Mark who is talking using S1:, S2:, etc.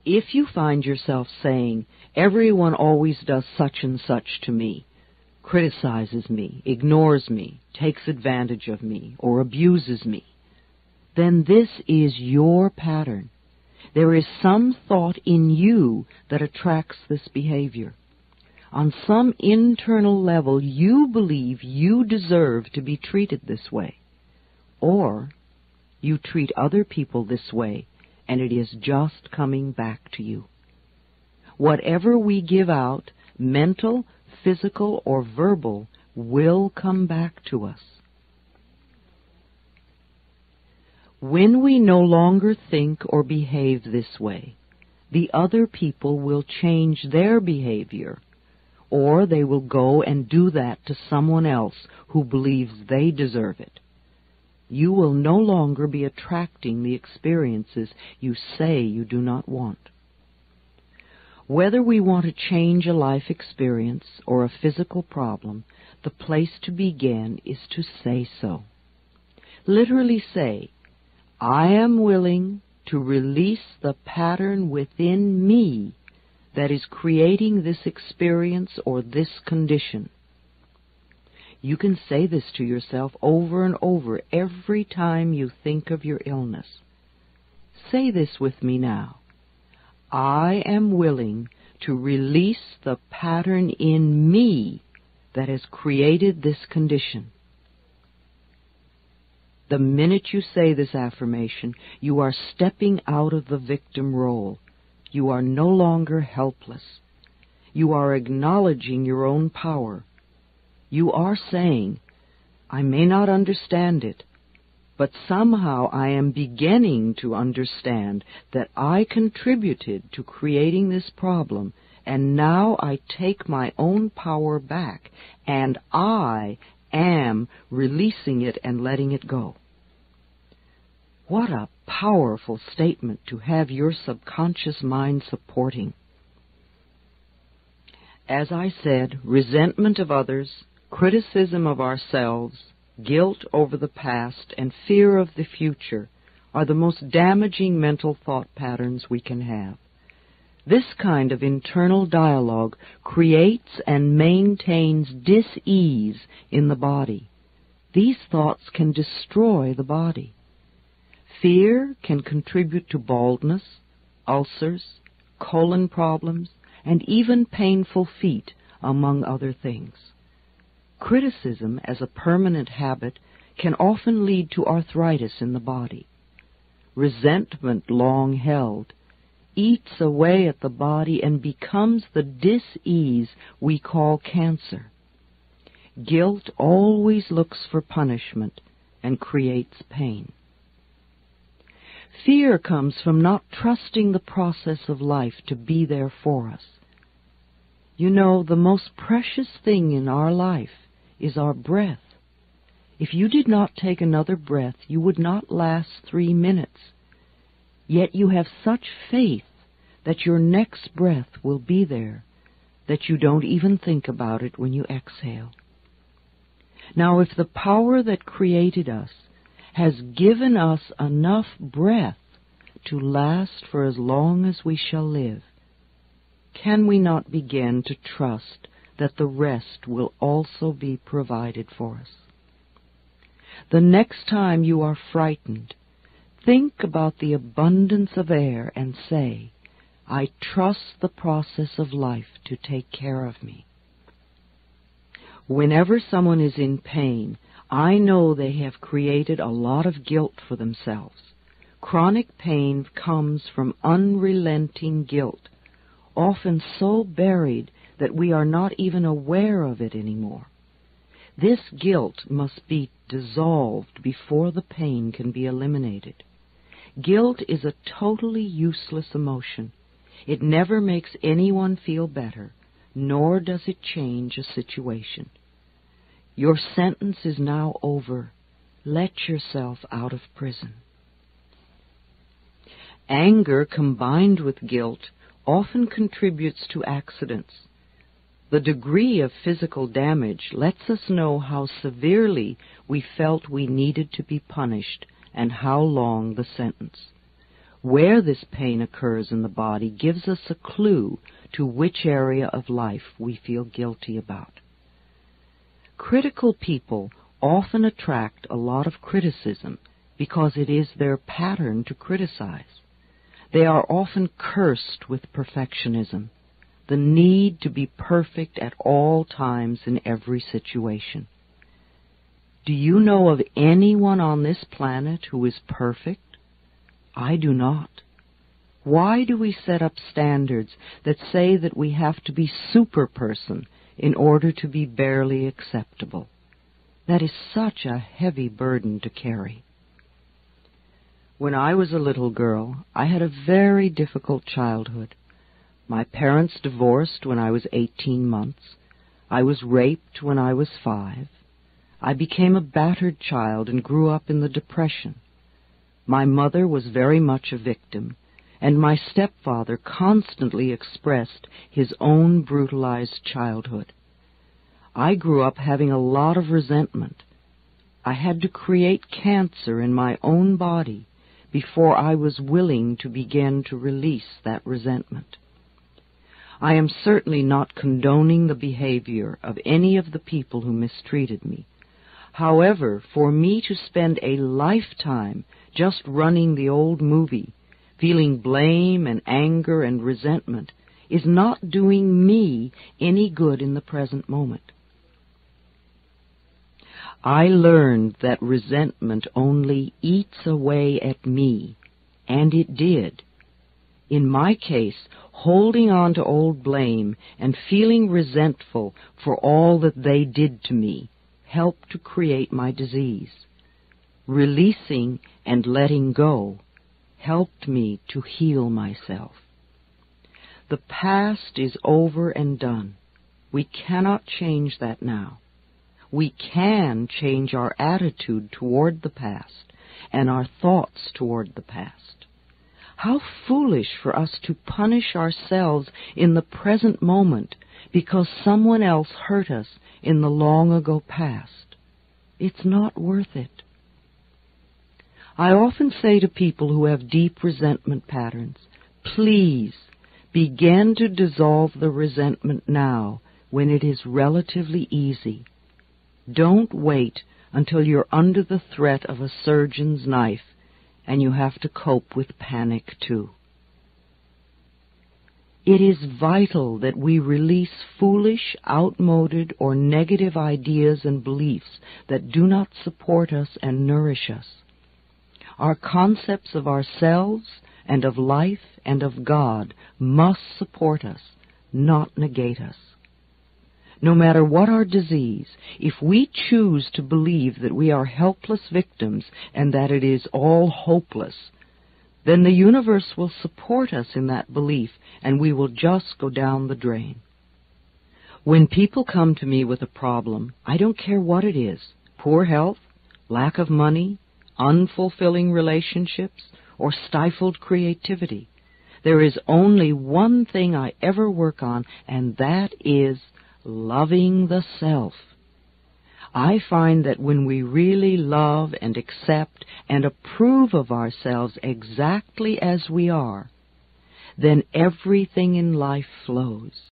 S1: If you find yourself saying, everyone always does such and such to me, criticizes me, ignores me, takes advantage of me, or abuses me, then this is your pattern. There is some thought in you that attracts this behavior. On some internal level, you believe you deserve to be treated this way. Or you treat other people this way, and it is just coming back to you. Whatever we give out, mental, physical, or verbal, will come back to us. When we no longer think or behave this way, the other people will change their behavior, or they will go and do that to someone else who believes they deserve it. You will no longer be attracting the experiences you say you do not want. Whether we want to change a life experience or a physical problem, the place to begin is to say so. Literally say, I am willing to release the pattern within me that is creating this experience or this condition. You can say this to yourself over and over every time you think of your illness. Say this with me now. I am willing to release the pattern in me that has created this condition. The minute you say this affirmation, you are stepping out of the victim role. You are no longer helpless. You are acknowledging your own power. You are saying, I may not understand it, but somehow I am beginning to understand that I contributed to creating this problem, and now I take my own power back, and I am releasing it and letting it go. What a powerful statement to have your subconscious mind supporting. As I said, resentment of others, criticism of ourselves, guilt over the past, and fear of the future are the most damaging mental thought patterns we can have. This kind of internal dialogue creates and maintains dis-ease in the body. These thoughts can destroy the body. Fear can contribute to baldness, ulcers, colon problems, and even painful feet, among other things. Criticism as a permanent habit can often lead to arthritis in the body. Resentment long held eats away at the body and becomes the dis-ease we call cancer. Guilt always looks for punishment and creates pain. Fear comes from not trusting the process of life to be there for us. You know, the most precious thing in our life is our breath. If you did not take another breath, you would not last 3 minutes. Yet you have such faith that your next breath will be there, that you don't even think about it when you exhale. Now, if the power that created us has given us enough breath to last for as long as we shall live, can we not begin to trust that the rest will also be provided for us? The next time you are frightened, think about the abundance of air and say, I trust the process of life to take care of me. Whenever someone is in pain, I know they have created a lot of guilt for themselves. Chronic pain comes from unrelenting guilt, often so buried that we are not even aware of it anymore. This guilt must be dissolved before the pain can be eliminated. Guilt is a totally useless emotion. It never makes anyone feel better, nor does it change a situation. Your sentence is now over. Let yourself out of prison. Anger combined with guilt often contributes to accidents. The degree of physical damage lets us know how severely we felt we needed to be punished and how long the sentence. Where this pain occurs in the body gives us a clue to which area of life we feel guilty about. Critical people often attract a lot of criticism because it is their pattern to criticize. They are often cursed with perfectionism, the need to be perfect at all times in every situation. Do you know of anyone on this planet who is perfect? I do not. Why do we set up standards that say that we have to be super-person in order to be barely acceptable? That is such a heavy burden to carry. When I was a little girl, I had a very difficult childhood. My parents divorced when I was 18 months. I was raped when I was 5. I became a battered child and grew up in the Depression. My mother was very much a victim, and my stepfather constantly expressed his own brutalized childhood. I grew up having a lot of resentment. I had to create cancer in my own body before I was willing to begin to release that resentment. I am certainly not condoning the behavior of any of the people who mistreated me. However, for me to spend a lifetime just running the old movie, feeling blame and anger and resentment, is not doing me any good in the present moment. I learned that resentment only eats away at me, and it did. In my case, holding on to old blame and feeling resentful for all that they did to me helped to create my disease. Releasing and letting go helped me to heal myself. The past is over and done. We cannot change that now. We can change our attitude toward the past and our thoughts toward the past. How foolish for us to punish ourselves in the present moment because someone else hurt us in the long-ago past. It's not worth it. I often say to people who have deep resentment patterns, please begin to dissolve the resentment now when it is relatively easy. Don't wait until you're under the threat of a surgeon's knife and you have to cope with panic too. It is vital that we release foolish, outmoded, or negative ideas and beliefs that do not support us and nourish us. Our concepts of ourselves and of life and of God must support us, not negate us. No matter what our disease, if we choose to believe that we are helpless victims and that it is all hopeless, then the universe will support us in that belief and we will just go down the drain. When people come to me with a problem, I don't care what it is, poor health, lack of money, unfulfilling relationships, or stifled creativity. There is only one thing I ever work on, and that is loving the self. I find that when we really love and accept and approve of ourselves exactly as we are, then everything in life flows.